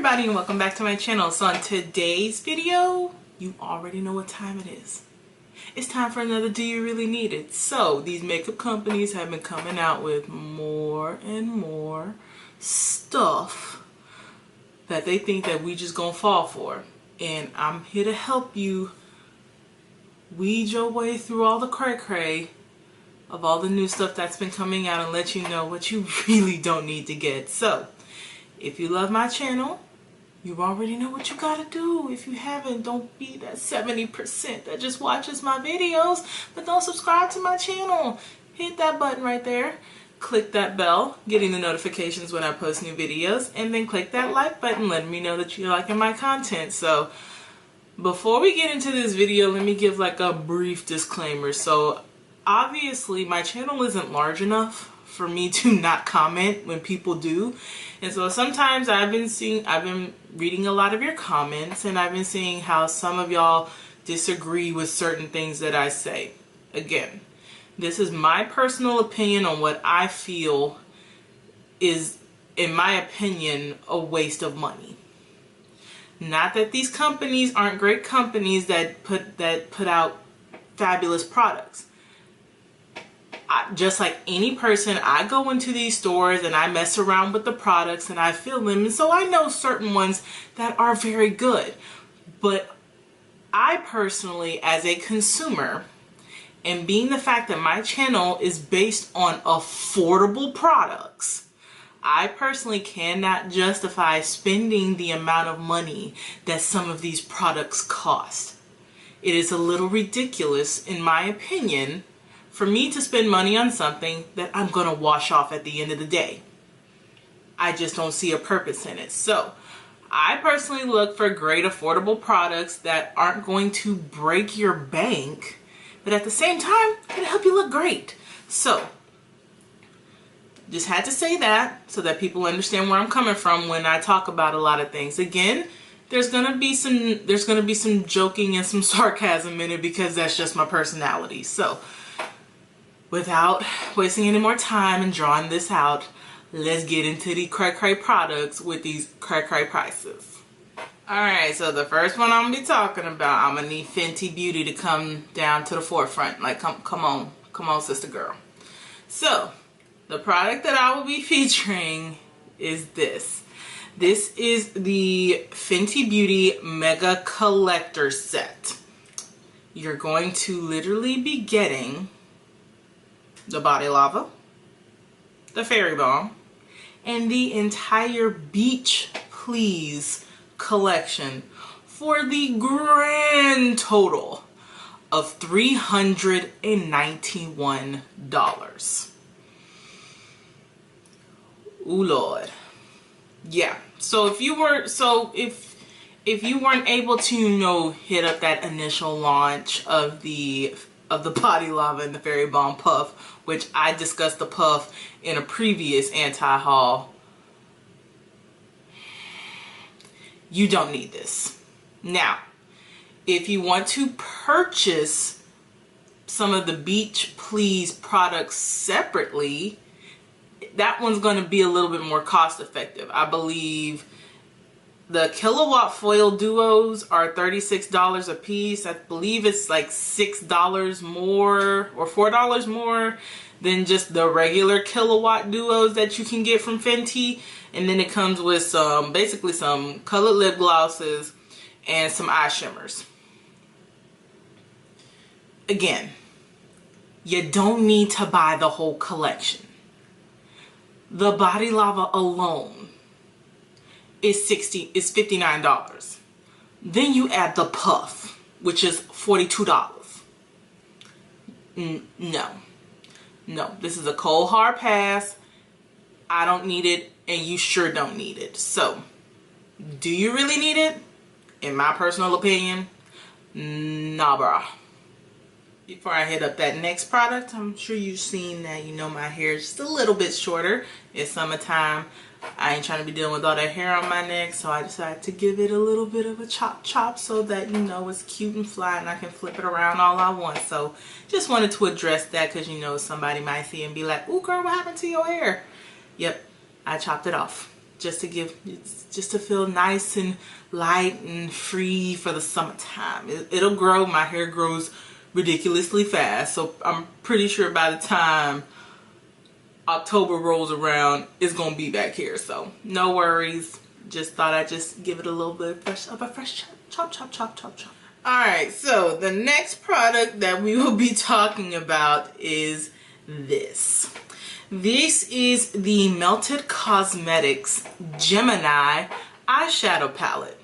everybody, and welcome back to my channel. So on today's video, you already know what time it is. It's time for another Do You Really Need It? So these makeup companies have been coming out with more and more stuff that they think that we just gonna fall for. And I'm here to help you weed your way through all the cray-cray of all the new stuff that's been coming out and let you know what you really don't need to get. So if you love my channel, you already know what you gotta do. If you haven't, don't be that 70% that just watches my videos but don't subscribe to my channel. Hit that button right there. Click that bell, getting the notifications when I post new videos, and then click that like button letting me know that you're liking my content. So before we get into this video, let me give like a brief disclaimer. So obviously my channel isn't large enough for me to not comment when people do. And so sometimes I've been reading a lot of your comments, and I've been seeing how some of y'all disagree with certain things that I say. Again, this is my personal opinion on what I feel is, in my opinion, a waste of money. Not that these companies aren't great companies that put out fabulous products. Just like any person, I go into these stores and I mess around with the products and I feel them, and so I know certain ones that are very good. But I personally, as a consumer, and being the fact that my channel is based on affordable products, I personally cannot justify spending the amount of money that some of these products cost. It is a little ridiculous, in my opinion, for me to spend money on something that I'm going to wash off at the end of the day. I just don't see a purpose in it. So I personally look for great affordable products that aren't going to break your bank, but at the same time, it'll help you look great. So just had to say that so that people understand where I'm coming from when I talk about a lot of things. Again, there's gonna be some joking and some sarcasm in it because that's just my personality. So without wasting any more time and drawing this out, let's get into the cray-cray products with these cray-cray prices. Alright, so the first one I'm gonna be talking about, I'm gonna need Fenty Beauty to come down to the forefront. Like, come on, sister girl. So the product that I will be featuring is this. This is the Fenty Beauty Mega Collector Set. You're going to literally be getting the Body Lava, the Fairy Balm, and the entire Beach Please collection for the grand total of $391. Ooh Lord. Yeah. So if you weren't able to, you know, hit up that initial launch of the Body Lava and the Fairy Balm Puff, which I discussed the puff in a previous anti-haul, you don't need this. Now, if you want to purchase some of the Beach Please products separately, that one's going to be a little bit more cost effective. I believe the Killawatt Foil Duos are $36 a piece. I believe it's like $6 more or $4 more than just the regular Killawatt Duos that you can get from Fenty. And then it comes with some, basically some colored lip glosses and some eye shimmers. Again, you don't need to buy the whole collection. The Body Lava alone is $59. Then you add the puff, which is $42. No, this is a cold hard pass. I don't need it, and you sure don't need it. So do you really need it? In my personal opinion, nah brah. Before I hit up that next product, I'm sure you've seen that, you know, my hair is just a little bit shorter. It's summertime. I ain't trying to be dealing with all that hair on my neck, so I decided to give it a little bit of a chop so that, you know, it's cute and fly and I can flip it around all I want. So just wanted to address that because, you know, somebody might see and be like, ooh girl, what happened to your hair? Yep, I chopped it off. just to feel nice and light and free for the summertime. It'll grow. My hair grows ridiculously fast, so I'm pretty sure by the time October rolls around, it's gonna be back here. So no worries. Just thought I'd just give it a little bit of a fresh chop, chop, chop, chop, chop. All right, so the next product that we will be talking about is this. This is the Melted Cosmetics Gemini eyeshadow palette.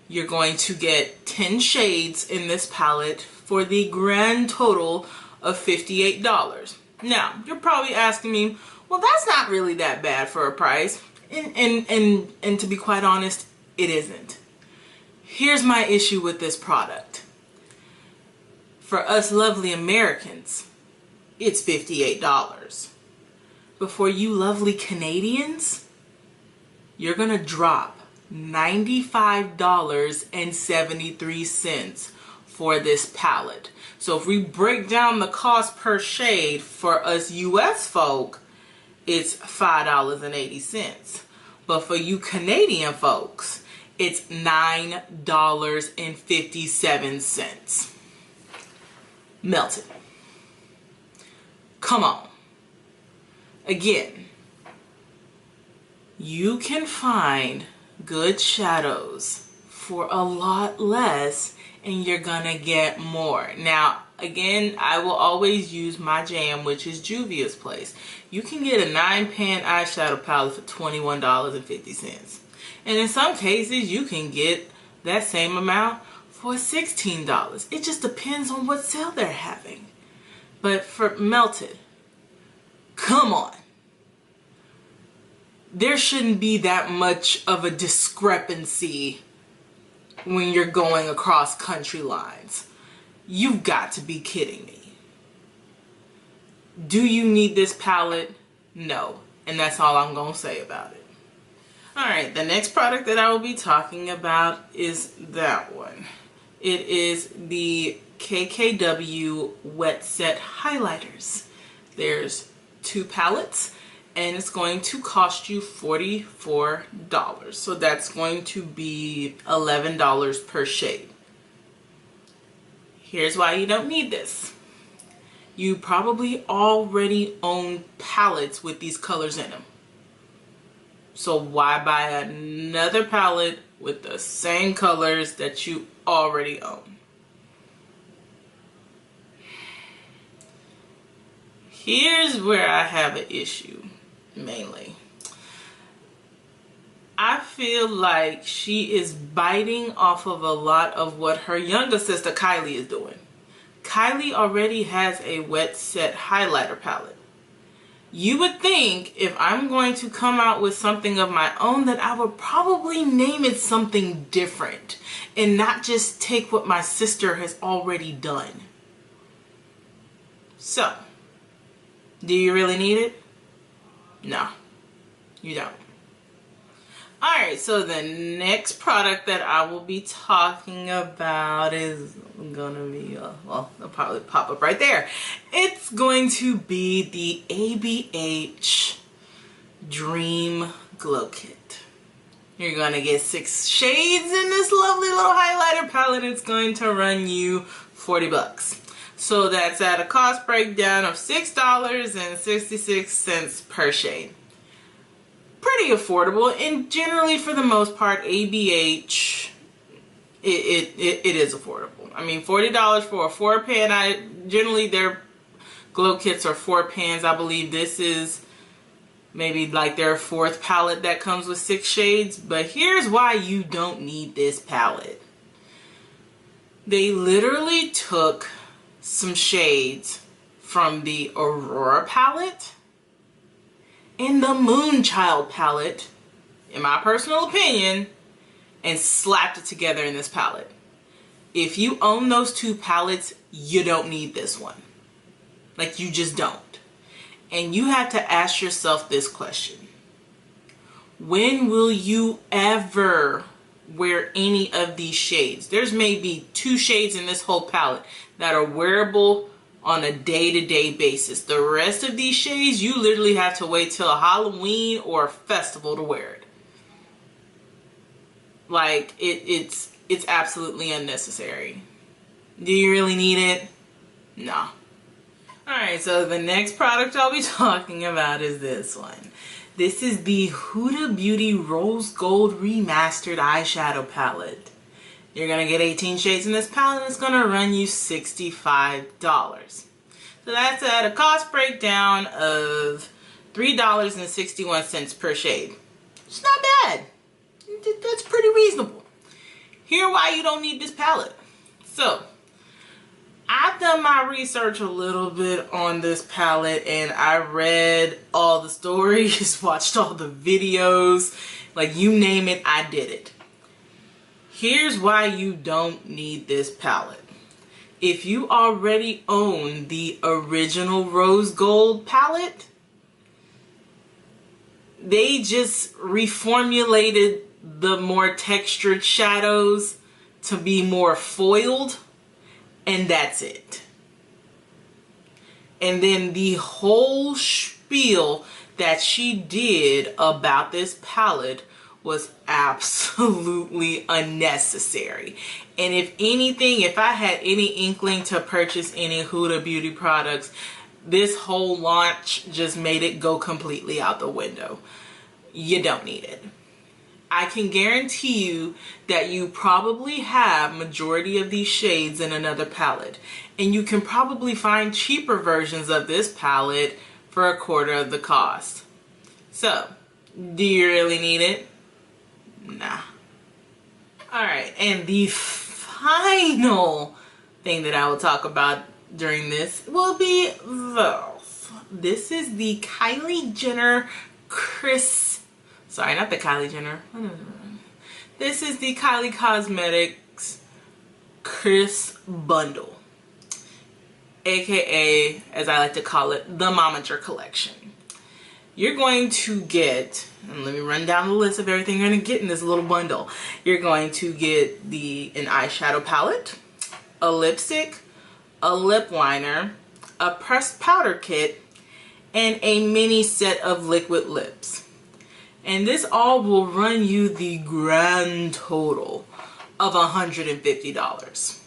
You're going to get 10 shades in this palette for the grand total of $58. Now, you're probably asking me, well, that's not really that bad for a price. And to be quite honest, it isn't. Here's my issue with this product. For us lovely Americans, it's $58. But for you lovely Canadians, you're gonna drop $95.73 for this palette. So if we break down the cost per shade for us US folk, it's $5.80. But for you Canadian folks, it's $9.57. Melted. Come on. Again, you can find good shadows for a lot less and you're gonna get more. Now, again, I will always use my jam, which is Juvia's Place. You can get a 9-pan eyeshadow palette for $21.50. And in some cases, you can get that same amount for $16. It just depends on what sale they're having. But for Melted, come on. There shouldn't be that much of a discrepancy when you're going across country lines. You've got to be kidding me. Do you need this palette? No. And that's all I'm going to say about it. Alright, the next product that I will be talking about is that one. It is the KKW WetSet highlighters. There's 2 palettes and it's going to cost you $44. So that's going to be $11 per shade. Here's why you don't need this. You probably already own palettes with these colors in them. So why buy another palette with the same colors that you already own? Here's where I have an issue, mainly. I feel like she is biting off of a lot of what her younger sister Kylie is doing. Kylie already has a WetSet highlighter palette. You would think if I'm going to come out with something of my own that I would probably name it something different and not just take what my sister has already done. So, do you really need it? No, you don't. Alright, so the next product that I will be talking about is gonna be, well, it'll probably pop up right there. It's going to be the ABH Dream Glow Kit. You're gonna get 6 shades in this lovely little highlighter palette. It's going to run you $40. So that's at a cost breakdown of $6.66 per shade. Pretty affordable, and generally for the most part ABH it is affordable. I mean, $40 for a 4-pan. Generally their glow kits are 4 pans. I believe this is maybe like their 4th palette that comes with 6 shades. But here's why you don't need this palette. They literally took some shades from the Aurora palette and the Moonchild palette, in my personal opinion, and slapped it together in this palette. If you own those 2 palettes, you don't need this one. Like, you just don't. And you have to ask yourself this question. When will you ever wear any of these shades? There's maybe 2 shades in this whole palette that are wearable on a day-to-day basis. The rest of these shades, you literally have to wait till a Halloween or a festival to wear it. Like, it's absolutely unnecessary. Do you really need it? No. Alright, so the next product I'll be talking about is this one. This is the Huda Beauty Rose Gold Remastered Eyeshadow Palette. You're going to get 18 shades in this palette, and it's going to run you $65. So that's at a cost breakdown of $3.61 per shade. It's not bad. That's pretty reasonable. Here why you don't need this palette. So, I've done my research a little bit on this palette, and I read all the stories, watched all the videos, like you name it, I did it. Here's why you don't need this palette. If you already own the original Rose Gold palette, they just reformulated the more textured shadows to be more foiled, and that's it. And then the whole spiel that she did about this palette was absolutely unnecessary. And if anything, if I had any inkling to purchase any Huda Beauty products, this whole launch just made it go completely out the window. You don't need it. I can guarantee you that you probably have majority of these shades in another palette, and you can probably find cheaper versions of this palette for a quarter of the cost. So, do you really need it? Nah. Alright, and the final thing that I will talk about during this will be this. This is the Kylie Jenner Kris. Sorry, not the Kylie Jenner. This is the Kylie Cosmetics Kris bundle, aka, as I like to call it, the Momager collection. You're going to get, and let me run down the list of everything you're going to get in this little bundle. You're going to get an eyeshadow palette, a lipstick, a lip liner, a pressed powder kit, and a mini set of liquid lips. And this all will run you the grand total of $150.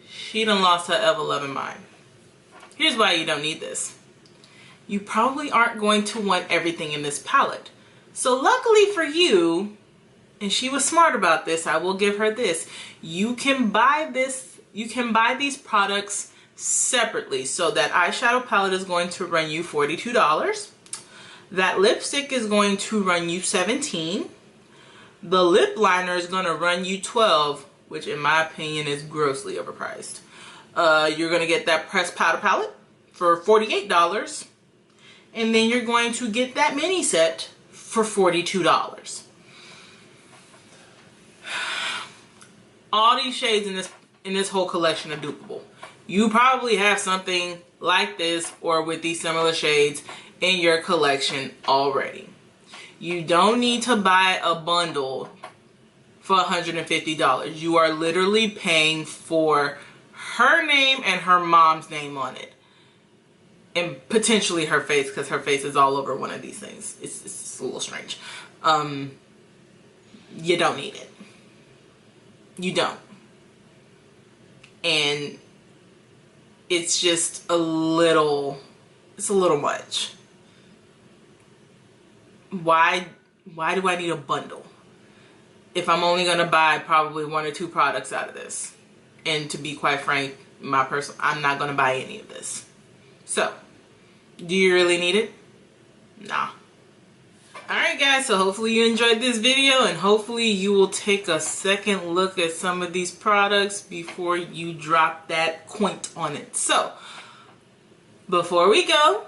She done lost her ever-loving mind. Here's why you don't need this. You probably aren't going to want everything in this palette. So luckily for you, and she was smart about this, I will give her this. You can buy these products separately. So that eyeshadow palette is going to run you $42. That lipstick is going to run you $17. The lip liner is going to run you $12, which in my opinion is grossly overpriced. You're going to get that pressed powder palette for $48. And then you're going to get that mini set for $42. All these shades in this whole collection are dupable. You probably have something like this or with these similar shades in your collection already. You don't need to buy a bundle for $150. You are literally paying for her name and her mom's name on it. And potentially her face, because her face is all over one of these things. It's a little strange. You don't need it. You don't. And it's just a little much. Why do I need a bundle if I'm only going to buy probably 1 or 2 products out of this? And to be quite frank, I'm not going to buy any of this. So, do you really need it? Nah. Alright guys, so hopefully you enjoyed this video, and hopefully you will take a second look at some of these products before you drop that coin on it. So, before we go,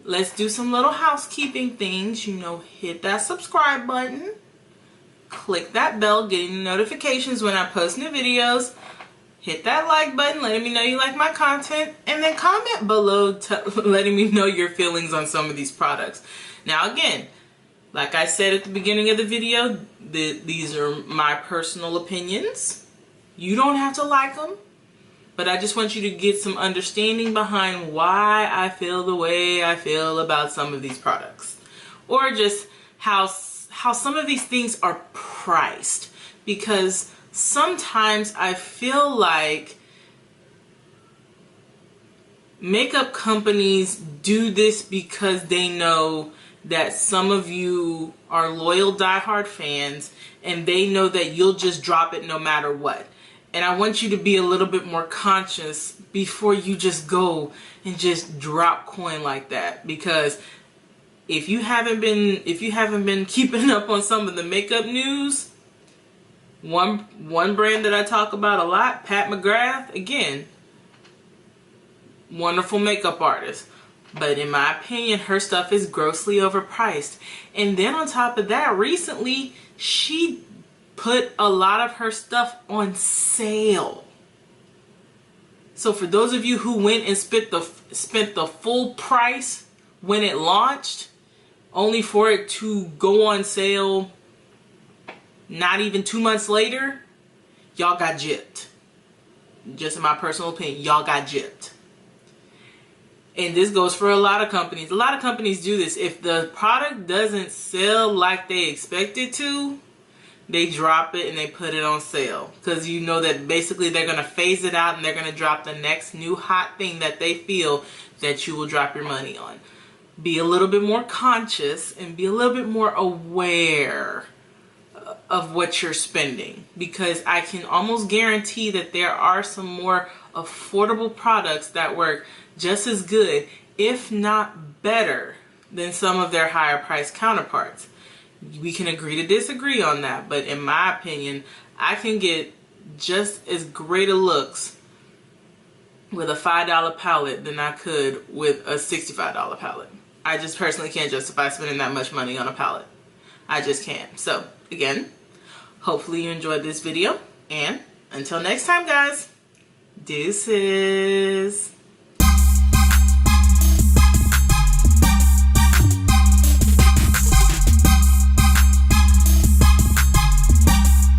let's do some little housekeeping things. You know, hit that subscribe button, click that bell, getting notifications when I post new videos, hit that like button, letting me know you like my content, and then comment below letting me know your feelings on some of these products. Now again, Like I said at the beginning of the video, these are my personal opinions. You don't have to like them, but I just want you to get some understanding behind why I feel the way I feel about some of these products. Or just how some of these things are priced. Because sometimes I feel like makeup companies do this because they know that some of you are loyal diehard fans and they know that you'll just drop it no matter what. And I want you to be a little bit more conscious before you just go and just drop coin like that. Because if you haven't been keeping up on some of the makeup news, one brand that I talk about a lot, Pat McGrath, again, wonderful makeup artist. But in my opinion, her stuff is grossly overpriced. And then on top of that, recently, she put a lot of her stuff on sale. So for those of you who went and spent the full price when it launched, only for it to go on sale not even 2 months later, y'all got gypped. Just in my personal opinion, y'all got gypped. And this goes for a lot of companies. A lot of companies do this. If the product doesn't sell like they expect it to, they drop it and they put it on sale. Because you know that basically they're going to phase it out and they're going to drop the next new hot thing that they feel that you will drop your money on. Be a little bit more conscious and be a little bit more aware of what you're spending. Because I can almost guarantee that there are some more affordable products that work just as good, if not better, than some of their higher priced counterparts. We can agree to disagree on that, but in my opinion, I can get just as great a looks with a $5 palette than I could with a $65 palette. I just personally can't justify spending that much money on a palette. I just can't. So again, hopefully you enjoyed this video, and until next time, guys, deuces.